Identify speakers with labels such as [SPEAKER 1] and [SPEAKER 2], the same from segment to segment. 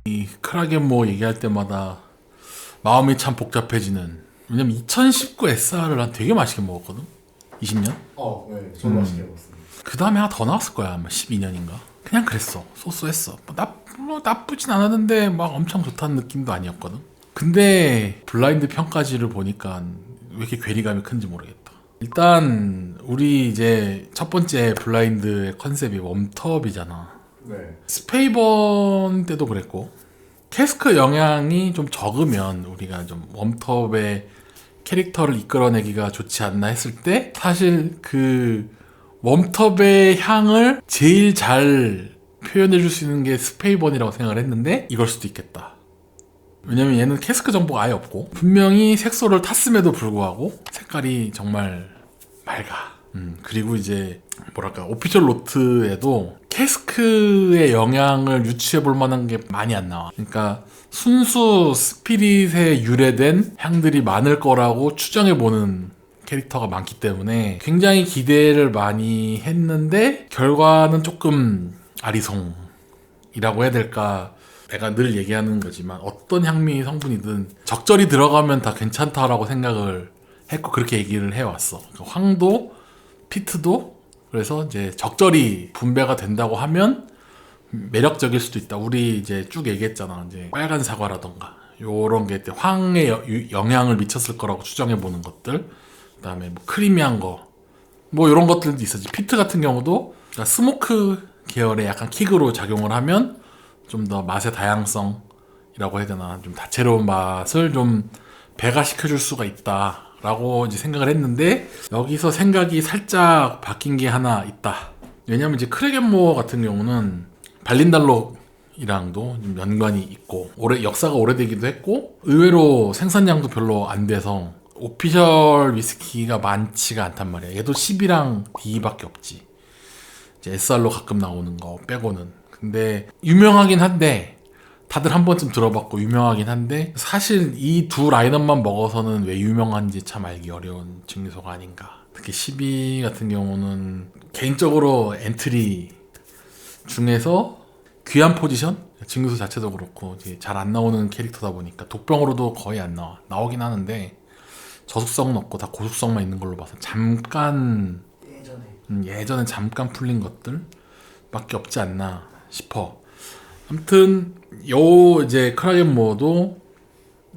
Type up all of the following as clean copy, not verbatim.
[SPEAKER 1] 이 크라겐 뭐 얘기할 때마다 마음이 참 복잡해지는. 왜냐면 2019 SR을 난 되게 맛있게 먹었거든. 20년?
[SPEAKER 2] 네, 저도 맛있게 먹었습니다.
[SPEAKER 1] 그 다음에 하나 더 나왔을 거야. 아마 12년인가. 그냥 그랬어. 소소했어. 뭐 나쁘진 않았는데 막 엄청 좋다는 느낌도 아니었거든. 근데 블라인드 평가지를 보니까 왜 이렇게 괴리감이 큰지 모르겠다. 일단 우리 이제 첫 번째 블라인드의 컨셉이 웜텁이잖아.
[SPEAKER 2] 네.
[SPEAKER 1] 스페이번 때도 그랬고 캐스크 영향이 좀 적으면 우리가 좀 웜텁의 캐릭터를 이끌어내기가 좋지 않나 했을 때 사실 그 웜텁의 향을 제일 잘 표현해줄 수 있는 게 스페이번이라고 생각을 했는데 이걸 수도 있겠다. 왜냐면 얘는 캐스크 정보가 아예 없고 분명히 색소를 탔음에도 불구하고 색깔이 정말 맑아. 그리고 이제 뭐랄까 오피셜 노트에도 캐스크의 영향을 유추해 볼 만한 게 많이 안 나와. 그러니까 순수 스피릿에 유래된 향들이 많을 거라고 추정해 보는 캐릭터가 많기 때문에 굉장히 기대를 많이 했는데 결과는 조금 아리송이라고 해야 될까. 내가 늘 얘기하는 거지만 어떤 향미 성분이든 적절히 들어가면 다 괜찮다라고 생각을 했고 그렇게 얘기를 해왔어. 황도, 피트도 그래서 이제 적절히 분배가 된다고 하면 매력적일 수도 있다. 우리 이제 쭉 얘기했잖아. 이제 빨간 사과라던가 요런 게 황에 영향을 미쳤을 거라고 추정해 보는 것들. 그다음에 뭐 크리미한 거, 뭐 이런 것들도 있었지. 피트 같은 경우도 그러니까 스모크 계열의 약간 킥으로 작용을 하면 좀 더 맛의 다양성이라고 해야 되나, 좀 다채로운 맛을 좀 배가시켜줄 수가 있다라고 이제 생각을 했는데 여기서 생각이 살짝 바뀐 게 하나 있다. 왜냐면 이제 크레겐모어 같은 경우는 발린달록이랑도 좀 연관이 있고 역사가 오래되기도 했고 의외로 생산량도 별로 안 돼서 오피셜 위스키가 많지가 않단 말이야. 얘도 10이랑 D밖에 없지. 이제 SR로 가끔 나오는 거 빼고는. 근데 유명하긴 한데 다들 한 번쯤 들어봤고 유명하긴 한데 사실 이 두 라인업만 먹어서는 왜 유명한지 참 알기 어려운 증류소가 아닌가. 특히 12 같은 경우는 개인적으로 엔트리 중에서 귀한 포지션? 증류소 자체도 그렇고 잘 안 나오는 캐릭터다 보니까 독병으로도 거의 안 나와. 나오긴 하는데 저속성은 없고 다 고속성만 있는 걸로 봐서 잠깐 예전에 잠깐 풀린 것들 밖에 없지 않나 싶어. 아무튼 요 이제 크라겐모어도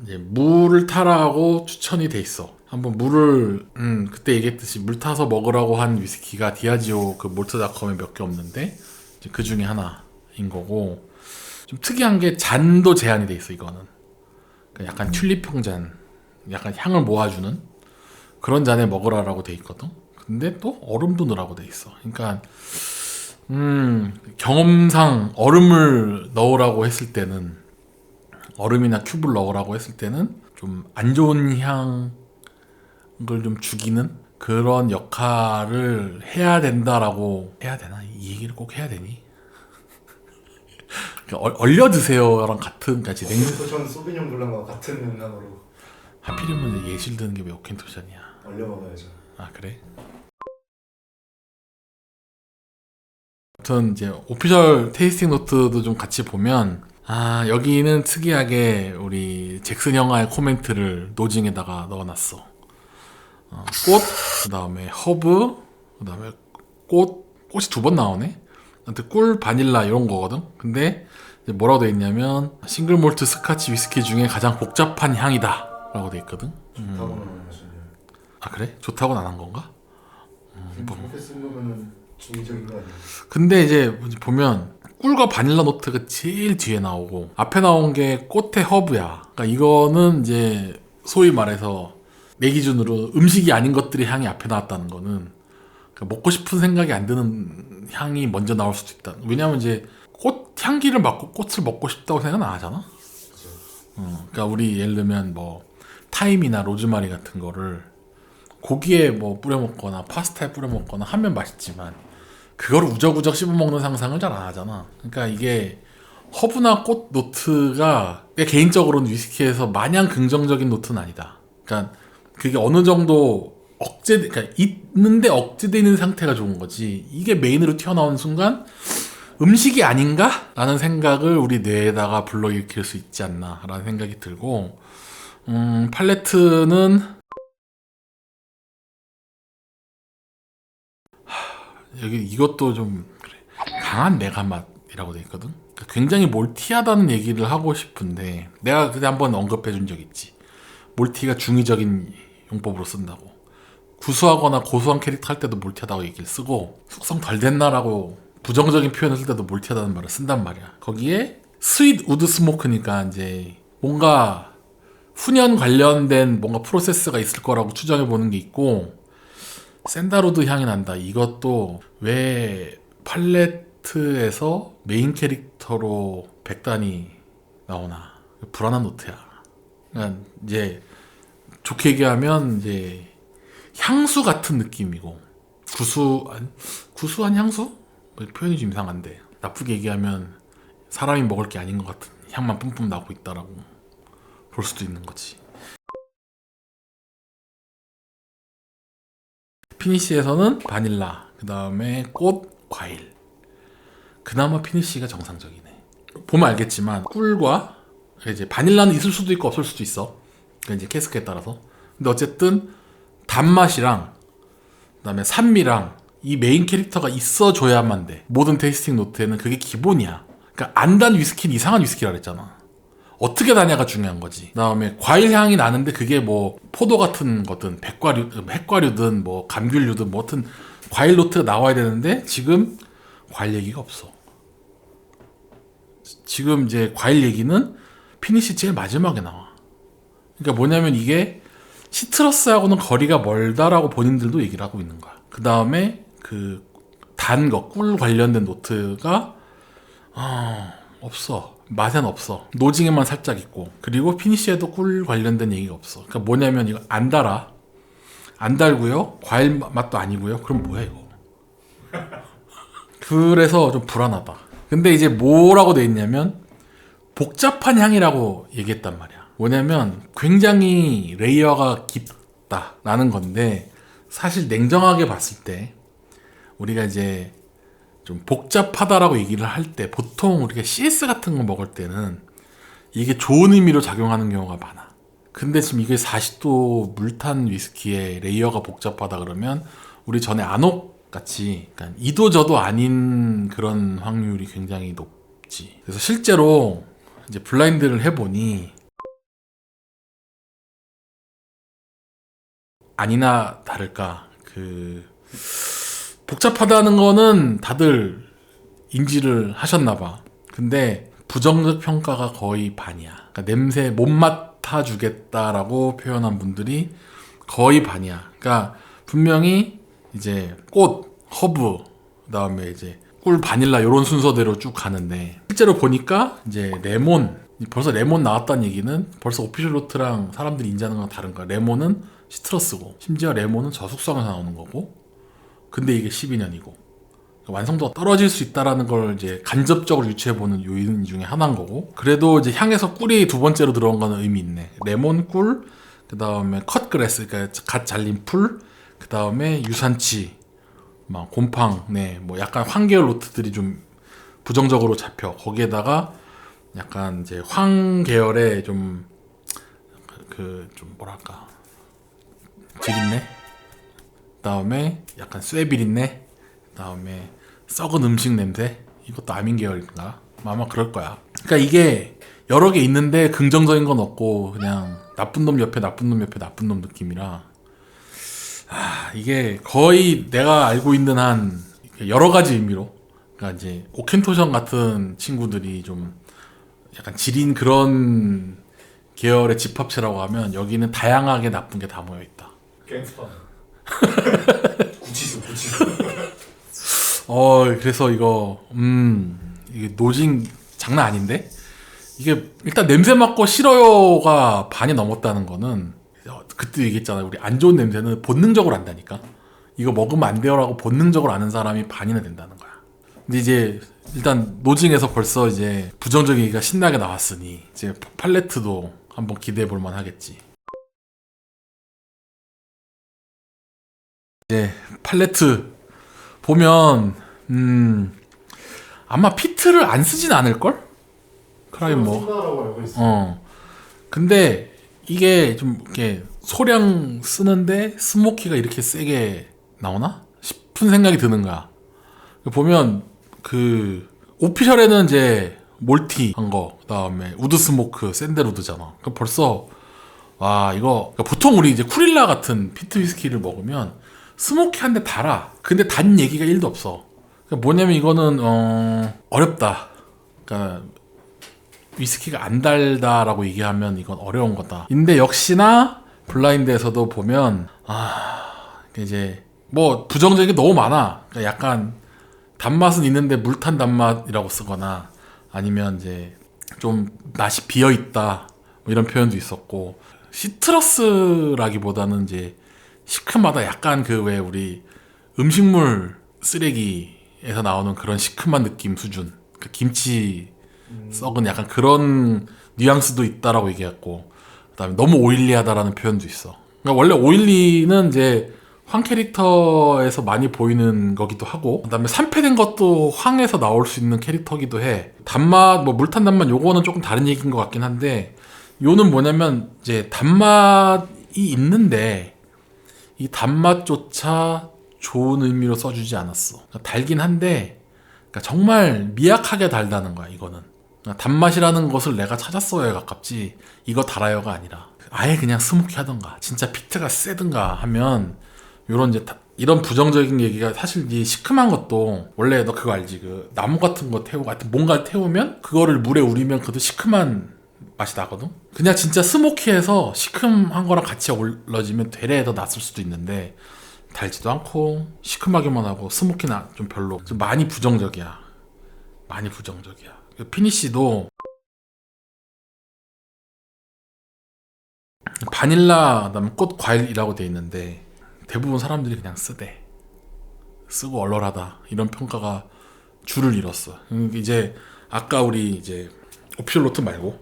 [SPEAKER 1] 이제 물을 타라고 추천이 돼 있어. 한번 물을 그때 얘기했듯이 물 타서 먹으라고 한 위스키가 디아지오 그 몰트닷컴에 몇 개 없는데 그 중에 하나인 거고, 좀 특이한 게 잔도 제한이 돼 있어. 이거는 약간 튤립형 잔, 약간 향을 모아주는 그런 잔에 먹으라라고 돼 있거든. 근데 또 얼음도 넣으라고 돼 있어. 그러니까 경험상 얼음을 넣으라고 했을 때는, 얼음이나 큐브를 넣으라고 했을 때는 좀 안 좋은 향을 좀 죽이는 그런 역할을 해야 된다라고 해야 되나? 이 얘기를 꼭 해야 되니? 얼려 드세요랑 같은 같이
[SPEAKER 2] 전 소비뇽 블랑과 같은 맥락으로
[SPEAKER 1] 하필이면 예실 드는 게 왜 오켄토션이야?
[SPEAKER 2] 얼려 먹어야죠.
[SPEAKER 1] 아 그래? 아무튼 이제 오피셜 테이스팅 노트도 좀 같이 보면 여기는 특이하게 우리 잭슨 영화의 코멘트를 노징에다가 넣어놨어. 꽃, 그 다음에 허브, 그 다음에 꽃이 두 번 나오네. 아무튼 꿀, 바닐라 이런 거거든. 근데 이제 뭐라고 돼 있냐면 싱글 몰트 스카치 위스키 중에 가장 복잡한 향이다 라고 돼 있거든.
[SPEAKER 2] 좋다고는 하시네요.
[SPEAKER 1] 아 그래? 좋다고는 안 한 건가?
[SPEAKER 2] 그렇게 쓴 거면은 중의적인 거 아니에요?
[SPEAKER 1] 근데 이제 보면 꿀과 바닐라 노트가 제일 뒤에 나오고 앞에 나온 게 꽃의 허브야. 그러니까 이거는 이제 소위 말해서 내 기준으로 음식이 아닌 것들이 향이 앞에 나왔다는 거는 그러니까 먹고 싶은 생각이 안 드는 향이 먼저 나올 수도 있다. 왜냐하면 이제 꽃 향기를 맡고 꽃을 먹고 싶다고 생각은 안 하잖아. 그러니까 우리 예를 들면 뭐 타임이나 로즈마리 같은 거를 고기에 뭐 뿌려 먹거나 파스타에 뿌려 먹거나 하면 맛있지만 그걸 우적우적 씹어 먹는 상상을 잘 안 하잖아. 그러니까 이게 허브나 꽃 노트가 개인적으로는 위스키에서 마냥 긍정적인 노트는 아니다. 그러니까 그게 어느 정도 그러니까 있는데 억제되는 상태가 좋은 거지. 이게 메인으로 튀어나오는 순간 음식이 아닌가? 라는 생각을 우리 뇌에다가 불러일으킬 수 있지 않나 라는 생각이 들고 팔레트는 여기 이것도 좀 그래. 강한 내가 맛이라고 돼 있거든. 그러니까 굉장히 몰티하다는 얘기를 하고 싶은데 내가 그때 한번 언급해 준 적 있지. 몰티가 중의적인 용법으로 쓴다고. 구수하거나 고소한 캐릭터 할 때도 몰티하다고 얘기를 쓰고 숙성 덜 됐나라고 부정적인 표현을 쓸 때도 몰티하다는 말을 쓴단 말이야. 거기에 스윗 우드 스모크니까 이제 뭔가 훈연 관련된 뭔가 프로세스가 있을 거라고 추정해 보는 게 있고 샌다로드 향이 난다. 이것도 왜 팔레트에서 메인 캐릭터로 백단이 나오나. 불안한 노트야. 그러니까 이제 좋게 얘기하면 이제 향수 같은 느낌이고 구수한 향수? 표현이 좀 이상한데 나쁘게 얘기하면 사람이 먹을 게 아닌 것 같은 향만 뿜뿜 나고 있다라고 볼 수도 있는 거지. 피니쉬에서는 바닐라, 그 다음에 꽃, 과일. 그나마 피니쉬가 정상적이네. 보면 알겠지만 꿀과 이제 바닐라는 있을 수도 있고 없을 수도 있어. 그러니까 이제 캐스크에 따라서. 근데 어쨌든 단맛이랑 그다음에 산미랑 이 메인 캐릭터가 있어줘야만 돼. 모든 테이스팅 노트에는 그게 기본이야. 그러니까 안 단 위스키는 이상한 위스키라 그랬잖아. 어떻게 다냐가 중요한 거지. 그다음에 과일 향이 나는데 그게 뭐 포도 같은 거든 핵과류든 뭐 감귤류든 뭐 하여튼 과일 노트가 나와야 되는데 지금 과일 얘기가 없어. 지금 이제 과일 얘기는 피니시 제일 마지막에 나와. 그러니까 뭐냐면 이게 시트러스하고는 거리가 멀다라고 본인들도 얘기를 하고 있는 거야. 그 다음에 그 단 거, 꿀 관련된 노트가 없어. 맛엔 없어. 노징에만 살짝 있고. 그리고 피니쉬에도 꿀 관련된 얘기가 없어. 그러니까 뭐냐면 이거 안 달아. 안 달고요. 과일 맛도 아니고요. 그럼 뭐야 이거. 그래서 좀 불안하다. 근데 이제 뭐라고 돼 있냐면 복잡한 향이라고 얘기했단 말이야. 뭐냐면 굉장히 레이어가 깊다라는 건데 사실 냉정하게 봤을 때 우리가 이제 좀 복잡하다라고 얘기를 할 때 보통 우리가 CS 같은 거 먹을 때는 이게 좋은 의미로 작용하는 경우가 많아. 근데 지금 이게 40도 물탄 위스키에 레이어가 복잡하다 그러면 우리 전에 아녹 같이 그러니까 이도저도 아닌 그런 확률이 굉장히 높지. 그래서 실제로 이제 블라인드를 해보니 아니나 다를까 그 복잡하다는 거는 다들 인지를 하셨나봐. 근데 부정적 평가가 거의 반이야. 그러니까 냄새 못 맡아주겠다라고 표현한 분들이 거의 반이야. 그러니까 분명히 이제 꽃, 허브, 그다음에 이제 꿀, 바닐라 이런 순서대로 쭉 가는데 실제로 보니까 이제 레몬 벌써 레몬 나왔다는 얘기는 벌써 오피셜 노트랑 사람들이 인지하는 거랑 다른 거야. 레몬은 시트러스고 심지어 레몬은 저속성에서 나오는 거고 근데 이게 12년이고 완성도가 떨어질 수 있다라는 걸 이제 간접적으로 유추해보는 요인 중에 하나인 거고 그래도 이제 향에서 꿀이 두 번째로 들어온 거는 의미 있네. 레몬 꿀, 그 다음에 컷그래스, 그러니까 갓 잘린 풀, 그 다음에 유산치, 막 곰팡, 네, 뭐 약간 황계열 노트들이 좀 부정적으로 잡혀. 거기에다가 약간 이제 황 계열의 좀 좀 뭐랄까 질있네. 그다음에 약간 쇠비린내. 그다음에 썩은 음식 냄새. 이것도 아민 계열인가? 아마 그럴 거야. 그러니까 이게 여러 개 있는데 긍정적인 건 없고 그냥 나쁜 놈 옆에 나쁜 놈 옆에 나쁜 놈 느낌이라. 이게 거의 내가 알고 있는 한 여러 가지 의미로. 그러니까 이제 오켄토션 같은 친구들이 좀 약간 지린 그런 계열의 집합체라고 하면 여기는 다양하게 나쁜 게 다 모여 있다.
[SPEAKER 2] 갱스터. 구치소.
[SPEAKER 1] 그래서 이게 노징 장난 아닌데? 이게 일단 냄새 맡고 싫어요가 반이 넘었다는 거는 그때 얘기했잖아요. 우리 안 좋은 냄새는 본능적으로 안다니까. 이거 먹으면 안 돼요라고 본능적으로 아는 사람이 반이나 된다는 거야. 근데 이제 일단 노징에서 벌써 이제 부정적인 얘기가 신나게 나왔으니 이제 팔레트도 한번 기대해 볼 만 하겠지. 이제 팔레트 보면 아마 피트를 안 쓰진 않을걸? 크라겐 뭐.
[SPEAKER 2] 쓴다라고 알고 있어.
[SPEAKER 1] 근데 이게 좀 이렇게 소량 쓰는데 스모키가 이렇게 세게 나오나 싶은 생각이 드는 거야. 보면 그 오피셜에는 이제 몰티 한 거, 그다음에 우드 스모크, 샌델우드잖아. 벌써 와 이거 보통 우리 이제 쿠릴라 같은 피트 위스키를 먹으면 스모키한데 달아. 근데 단 얘기가 1도 없어. 뭐냐면 이거는 어렵다. 그러니까 위스키가 안 달다라고 얘기하면 이건 어려운 거다. 근데 역시나 블라인드에서도 보면 이제 뭐 부정적인 게 너무 많아. 그러니까 약간 단맛은 있는데 물탄 단맛이라고 쓰거나 아니면 이제 좀 맛이 비어 있다 뭐 이런 표현도 있었고 시트러스라기보다는 이제 시큼하다. 약간 그 왜 우리 음식물 쓰레기에서 나오는 그런 시큼한 느낌 수준. 그 김치 썩은 약간 그런 뉘앙스도 있다라고 얘기했고, 그다음에 너무 오일리하다라는 표현도 있어. 그러니까 원래 오일리는 이제 황 캐릭터에서 많이 보이는 거기도 하고, 그다음에 산패된 것도 황에서 나올 수 있는 캐릭터기도 해. 단맛, 뭐 물탄 단맛 요거는 조금 다른 얘기인 것 같긴 한데, 요는 뭐냐면 이제 단맛이 있는데 이 단맛조차 좋은 의미로 써주지 않았어. 그러니까 달긴 한데, 그러니까 정말 미약하게 달다는 거야 이거는. 단맛이라는 것을 내가 찾았어야 가깝지 이거 달아요가 아니라 아예 그냥 스모키 하던가 진짜 피트가 세든가 하면 요런 이제 이런 부정적인 얘기가 사실 이 시큼한 것도 원래 너 그거 알지? 그 나무 같은 거 태우고 하여튼 뭔가를 태우면 그거를 물에 우리면 그것도 시큼한 맛이 나거든? 그냥 진짜 스모키해서 시큼한 거랑 같이 어우러지면 되레 더 낫을 수도 있는데 달지도 않고 시큼하기만 하고 스모키나 좀 별로 좀 많이 부정적이야. 많이 부정적이야. 피니쉬도 바닐라 그다음에 꽃 과일이라고 돼 있는데 대부분 사람들이 그냥 쓰고 얼얼하다 이런 평가가 줄을 이뤘어. 이제 아까 우리 이제 오피셜 노트 말고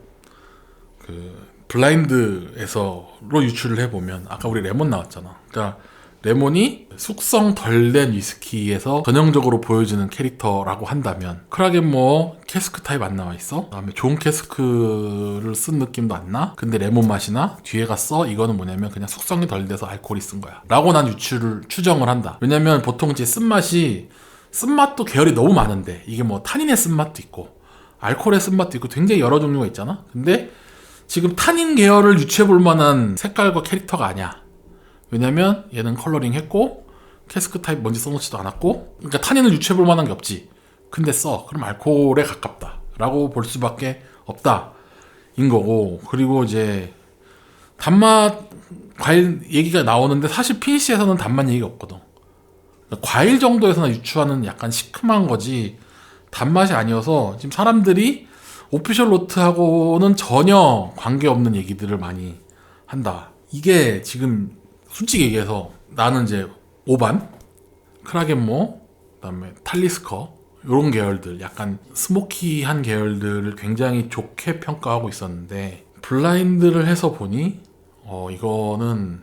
[SPEAKER 1] 그 블라인드에서로 유출을 해보면 아까 우리 레몬 나왔잖아. 그러니까 레몬이 숙성 덜 된 위스키에서 전형적으로 보여지는 캐릭터라고 한다면 크라겐 뭐 캐스크 타입 안 나와 있어? 그다음에 좋은 캐스크를 쓴 느낌도 안 나? 근데 레몬 맛이나 뒤에가 써? 이거는 뭐냐면 그냥 숙성이 덜 돼서 알코올이 쓴 거야 라고 난 추정을 한다. 왜냐면 보통 이제 쓴맛도 계열이 너무 많은데 이게 뭐 타닌의 쓴맛도 있고 알코올의 쓴맛도 있고 굉장히 여러 종류가 있잖아. 근데 지금 타닌 계열을 유추해볼 만한 색깔과 캐릭터가 아니야. 왜냐면 얘는 컬러링 했고 캐스크 타입 뭔지 써놓지도 않았고, 그러니까 타닌을 유추해볼 만한 게 없지. 근데 그럼 알코올에 가깝다 라고 볼 수밖에 없다 인 거고. 그리고 이제 단맛 과일 얘기가 나오는데 사실 피니시에서는 단맛 얘기가 없거든. 그러니까 과일 정도에서나 유추하는 약간 시큼한 거지 단맛이 아니어서 지금 사람들이 오피셜 노트하고는 전혀 관계없는 얘기들을 많이 한다. 이게 지금 솔직히 얘기해서 나는 이제 오반, 크라겐모, 그다음에 탈리스커 이런 계열들 약간 스모키한 계열들을 굉장히 좋게 평가하고 있었는데 블라인드를 해서 보니 이거는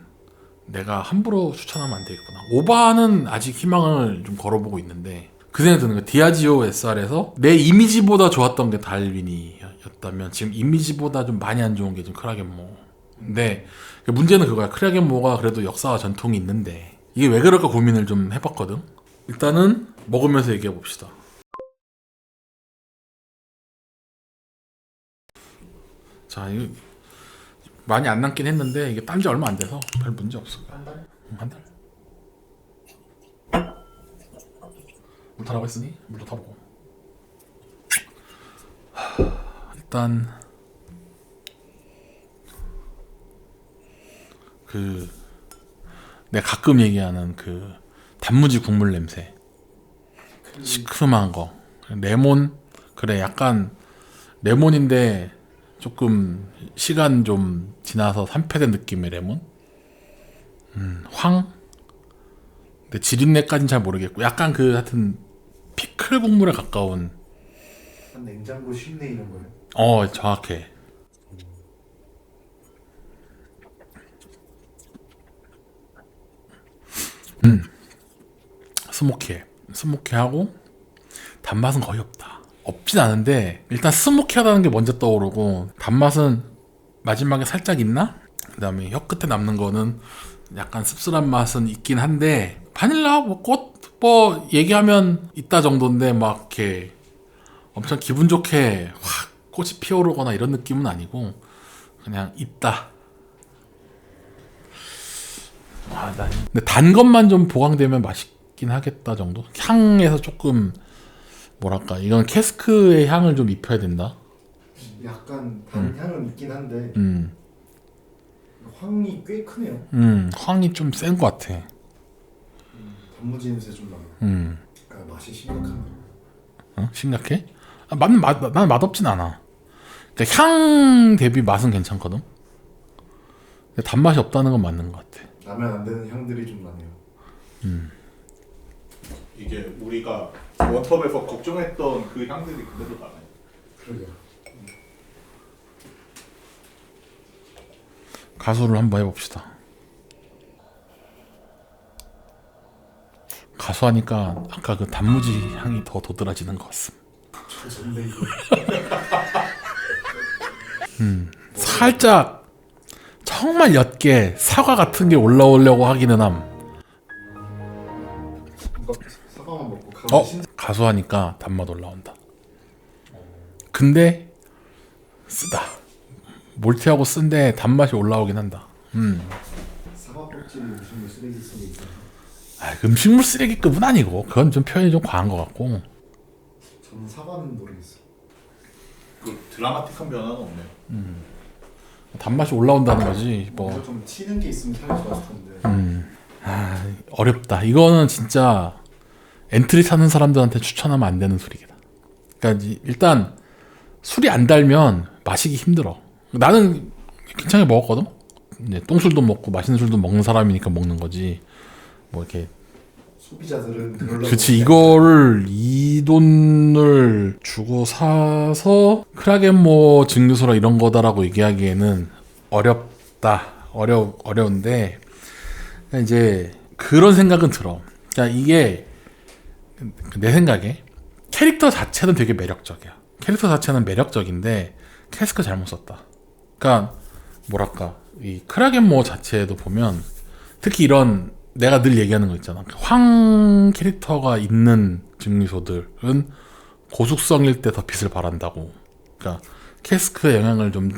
[SPEAKER 1] 내가 함부로 추천하면 안 되겠구나. 오반은 아직 희망을 좀 걸어보고 있는데 그 생각이 드는 거야. 디아지오 SR에서 내 이미지보다 좋았던 게 달윈이였다면 지금 이미지보다 좀 많이 안 좋은 게 지금 크라겐모. 근데 문제는 그거야. 크라겐모가 그래도 역사와 전통이 있는데 이게 왜 그럴까 고민을 좀 해봤거든. 일단은 먹으면서 얘기해 봅시다. 자, 이거 많이 안 남긴 했는데 이게 딴지 얼마 안 돼서 별 문제 없을 거야. 한 달? 물 타라고 했으니 물도 타보고. 일단 내가 가끔 얘기하는 그 단무지 국물 냄새, 시큼한 거, 레몬. 그래, 약간 레몬인데 조금 시간 좀 지나서 산패된 느낌의 레몬. 황. 근데 지린내까지는 잘 모르겠고 약간 그 하여튼 피클 국물에 가까운.
[SPEAKER 2] 냉장고 쉰내 이런 거요?
[SPEAKER 1] 정확해. 스모키하고 단맛은 거의 없다. 없진 않은데 일단 스모키하다는 게 먼저 떠오르고 단맛은 마지막에 살짝 있나? 그 다음에 혀 끝에 남는 거는 약간 씁쓸한 맛은 있긴 한데 바닐라 뭐 꽃 뭐 얘기하면 있다 정도인데 막 이렇게 엄청 기분 좋게 확 꽃이 피어오르거나 이런 느낌은 아니고 그냥 있다. 근데 단 것만 좀 보강되면 맛있긴 하겠다 정도. 향에서 조금 뭐랄까 이건 캐스크의 향을 좀 입혀야 된다.
[SPEAKER 2] 약간 단향은 있긴 한데 황이 꽤 크네요.
[SPEAKER 1] 향이 좀 센 것 같아.
[SPEAKER 2] 단무지 냄새 좀 나요. 맛이 심각한.
[SPEAKER 1] 심각해? 난 맛없진 않아. 그러니까 향 대비 맛은 괜찮거든. 근데 단맛이 없다는 건 맞는 것 같아.
[SPEAKER 2] 나면 안 되는 향들이 좀 나네요.
[SPEAKER 3] 이게 우리가 워터에서 걱정했던 그 향들이 그대로 나네.
[SPEAKER 2] 그러게요.
[SPEAKER 1] 가수를 한번 해봅시다. 가수하니까 아까 그 단무지 향이 더 도드라지는 것 같습니다.
[SPEAKER 2] 저 좋네 이거.
[SPEAKER 1] 살짝 정말 옅게 사과 같은 게 올라오려고 하기는 함.
[SPEAKER 2] 사과만 먹고 가수
[SPEAKER 1] 가수하니까 단맛 올라온다. 근데 쓰다. 몰티하고 쓴데 단맛이 올라오긴 한다.
[SPEAKER 2] 사과 껍질이 음식물 쓰레기 속에 있어요.
[SPEAKER 1] 음식물 쓰레기급은 아니고 그건 좀 표현이 좀 과한 것 같고.
[SPEAKER 2] 저는 사과는 모르겠어요.
[SPEAKER 3] 그 드라마틱한 변화는 없네요.
[SPEAKER 1] 단맛이 올라온다는 거지.
[SPEAKER 2] 뭔가
[SPEAKER 1] 뭐
[SPEAKER 2] 좀 튀는 게 있으면 향이 좋았을 텐데.
[SPEAKER 1] 어렵다. 이거는 진짜 엔트리 사는 사람들한테 추천하면 안 되는 술이겠다. 그러니까 일단 술이 안 달면 마시기 힘들어. 나는 괜찮게 먹었거든. 이제 똥술도 먹고 맛있는 술도 먹는 사람이니까 먹는 거지. 뭐 이렇게
[SPEAKER 2] 소비자들은 그러려고
[SPEAKER 1] 그치 이거를 이 돈을 주고 사서 크라겐모 증류소라 이런 거다라고 얘기하기에는 어려운데 이제 그런 생각은 들어. 그러니까 이게 내 생각에 캐릭터 자체는 되게 매력적이야. 캐릭터 자체는 매력적인데 캐스크 잘못 썼다. 그러니까 뭐랄까 이 크라겐모 자체도 보면 특히 이런 내가 늘 얘기하는 거 있잖아. 황 캐릭터가 있는 증류소들은 고숙성일 때 더 빛을 발한다고. 그러니까 캐스크의 영향을 좀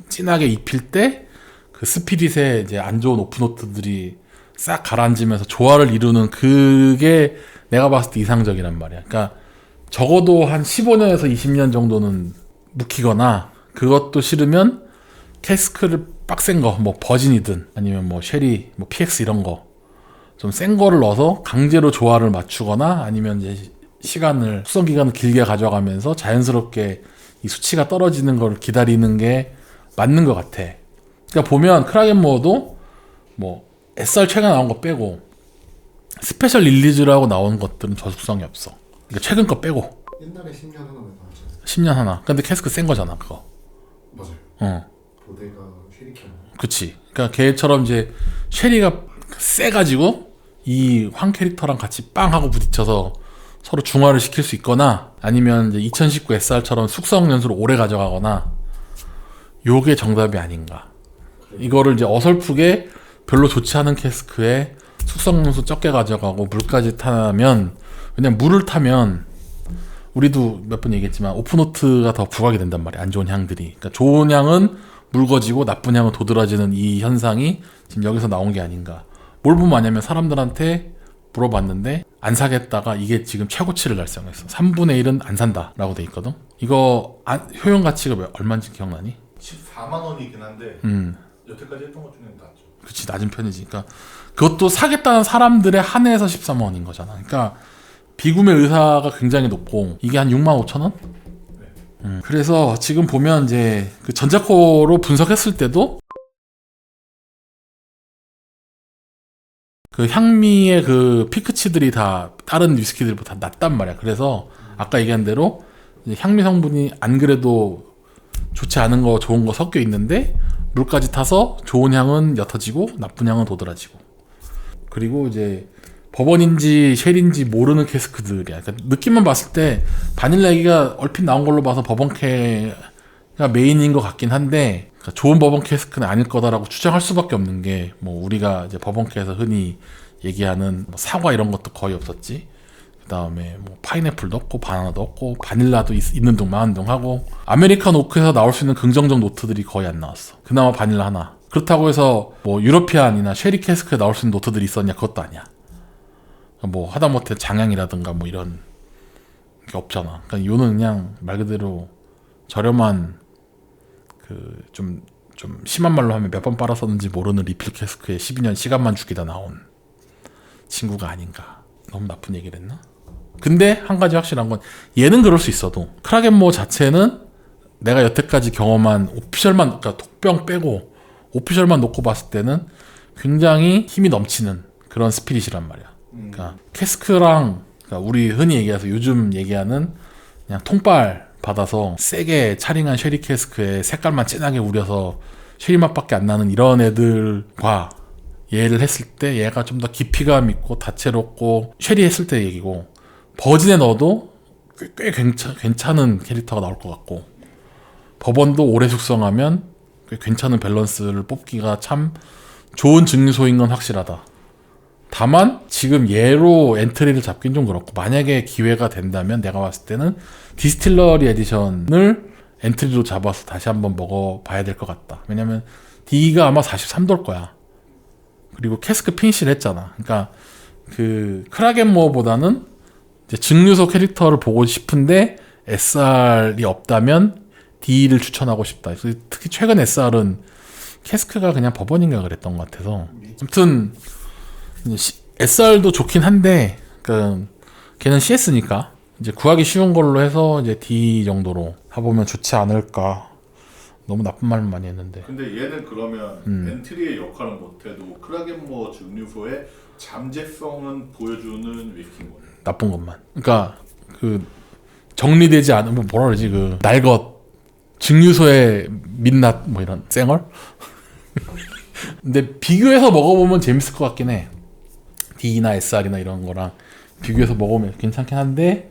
[SPEAKER 1] 진하게 입힐 때 그 스피릿의 이제 안 좋은 오프노트들이 싹 가라앉으면서 조화를 이루는 그게 내가 봤을 때 이상적이란 말이야. 그러니까 적어도 한 15년에서 20년 정도는 묵히거나 그것도 싫으면 캐스크를 빡센 거, 뭐 버진이든 아니면 뭐 쉐리, 뭐 PX 이런 거 좀 센 거를 넣어서 강제로 조화를 맞추거나 아니면 이제 숙성 기간을 길게 가져가면서 자연스럽게 이 수치가 떨어지는 걸 기다리는 게 맞는 것 같아. 그러니까 보면 크라겐모어도 뭐 SR 최근 나온 거 빼고 스페셜 릴리즈라고 나온 것들은 저숙성이 없어. 그러니까 최근 거 빼고
[SPEAKER 2] 옛날에 10년 하나 나왔죠.
[SPEAKER 1] 10년 하나. 근데 캐스크 센 거잖아 그거.
[SPEAKER 2] 맞아요. 보데가 쉐리캔.
[SPEAKER 1] 그치. 그러니까 걔처럼 이제 쉐리가 세가지고 이 황 캐릭터랑 같이 빵 하고 부딪혀서 서로 중화를 시킬 수 있거나 아니면 이제 2019 SR처럼 숙성 연수를 오래 가져가거나 요게 정답이 아닌가. 이거를 이제 어설프게 별로 좋지 않은 캐스크에 숙성 연수 적게 가져가고 물까지 타면 왜냐면 물을 타면 우리도 몇 번 얘기했지만 오프노트가 더 부각이 된단 말이야. 안 좋은 향들이. 그러니까 좋은 향은 묽어지고 나쁜 향은 도드라지는 이 현상이 지금 여기서 나온 게 아닌가. 뭘 보면 아냐면 사람들한테 물어봤는데 안 사겠다가 이게 지금 최고치를 달성했어. 3분의 1은 안 산다 라고 돼 있거든. 이거 효용 가치가 얼마인지 기억나니?
[SPEAKER 3] 14만 원이긴 한데 여태까지 했던 것 중에 낫죠.
[SPEAKER 1] 그치 낮은 편이지. 그러니까 그것도 사겠다는 사람들의 한해에서 13만 원인 거잖아. 그러니까 비구매 의사가 굉장히 높고 이게 한 6만 5천 원? 그래서 지금 보면 이제 그 전자코로 분석했을 때도 그 향미의 그 피크치들이 다 다른 위스키들보다 낮단 말이야. 그래서 아까 얘기한 대로 이제 향미 성분이 안 그래도 좋지 않은 거 좋은 거 섞여 있는데 물까지 타서 좋은 향은 옅어지고 나쁜 향은 도드라지고. 그리고 이제 버번인지 쉘인지 모르는 캐스크들이야. 그러니까 느낌만 봤을 때 바닐라 얘기가 얼핏 나온 걸로 봐서 버번캐가 메인인 것 같긴 한데, 그러니까 좋은 버번 캐스크는 아닐 거다라고 추정할 수밖에 없는 게, 뭐 우리가 이제 버번캐에서 흔히 얘기하는 뭐 사과 이런 것도 거의 없었지. 그 다음에 뭐 파인애플도 없고 바나나도 없고 바닐라도 있는 둥 마는 둥 하고, 아메리칸 오크에서 나올 수 있는 긍정적 노트들이 거의 안 나왔어. 그나마 바닐라 하나. 그렇다고 해서 뭐 유러피안이나 쉐리 캐스크에 나올 수 있는 노트들이 있었냐? 그것도 아니야. 뭐 하다못해 장향이라든가 뭐 이런 게 없잖아. 그러니까 요는 그냥 말 그대로 저렴한 그 좀 심한 말로 하면 몇 번 빨았었는지 모르는 리필 캐스크에 12년 시간만 죽이다 나온 친구가 아닌가. 너무 나쁜 얘기를 했나? 근데 한 가지 확실한 건 얘는 그럴 수 있어도 크라겐모 자체는 내가 여태까지 경험한 오피셜만, 그러니까 독병 빼고 오피셜만 놓고 봤을 때는 굉장히 힘이 넘치는 그런 스피릿이란 말이야. 그러니까 캐스크랑, 그러니까 우리 흔히 얘기해서 요즘 얘기하는 그냥 통발 받아서 세게 차링한 쉐리 캐스크에 색깔만 진하게 우려서 쉐리 맛밖에 안 나는 이런 애들과 얘를 했을 때 얘가 좀 더 깊이감 있고 다채롭고, 쉐리 했을 때 얘기고, 버진에 넣어도 꽤 괜찮은 캐릭터가 나올 것 같고, 버번도 오래 숙성하면 꽤 괜찮은 밸런스를 뽑기가 참 좋은 증류소인 건 확실하다. 다만 지금 얘로 엔트리를 잡긴 좀 그렇고, 만약에 기회가 된다면 내가 봤을 때는 디스틸러리 에디션을 엔트리로 잡아서 다시 한번 먹어봐야 될 것 같다. 왜냐면 D가 아마 43도일 거야. 그리고 캐스크 피니시를 했잖아. 그러니까 그 크라겐모어보다는 이제 증류소 캐릭터를 보고 싶은데 SR이 없다면 D를 추천하고 싶다. 특히 최근 SR은 캐스크가 그냥 버번인가 그랬던 것 같아서. 아무튼 SR도 좋긴 한데, 그 걔는 CS니까 이제 구하기 쉬운 걸로 해서 이제 D 정도로 해보면 좋지 않을까. 너무 나쁜 말만 많이 했는데.
[SPEAKER 3] 근데 얘는 그러면 엔트리의 역할은 못해도 크라겐모 증류소의 잠재성은 보여주는 위킹원.
[SPEAKER 1] 나쁜 것만. 그러니까 그 정리되지 않은, 뭐 뭐라 그러지, 그 날것 증류소의 민낯 뭐 이런 쌩얼. 근데 비교해서 먹어보면 재밌을 것 같긴 해. D나 SR이나 이런 거랑 비교해서 먹으면 괜찮긴 한데,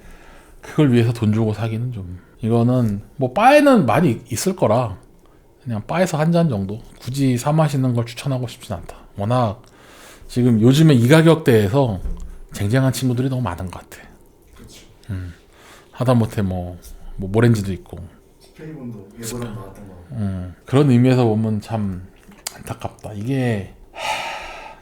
[SPEAKER 1] 그걸 위해서 돈 주고 사기는 좀, 이거는 뭐 바에는 많이 있을 거라 그냥 바에서 한 잔 정도, 굳이 사 마시는 걸 추천하고 싶진 않다. 워낙 지금 요즘에 이 가격대에서 쟁쟁한 친구들이 너무 많은 것 같아.
[SPEAKER 2] 그렇죠.
[SPEAKER 1] 하다못해 뭐 모렌지도 있고.
[SPEAKER 2] 스페인분도 예고랑 나왔던 거.
[SPEAKER 1] 그런 의미에서 보면 참 안타깝다. 이게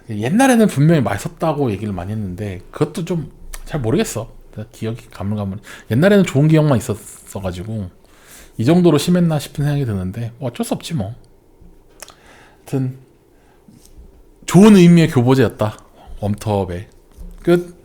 [SPEAKER 1] 옛날에는 분명히 맛있었다고 얘기를 많이 했는데, 그것도 좀 잘 모르겠어. 기억이 가물가물. 옛날에는 좋은 기억만 있었어가지고 이 정도로 심했나 싶은 생각이 드는데, 뭐 어쩔 수 없지 뭐. 하여튼 좋은 의미의 교보제였다. 웜텁의 끝.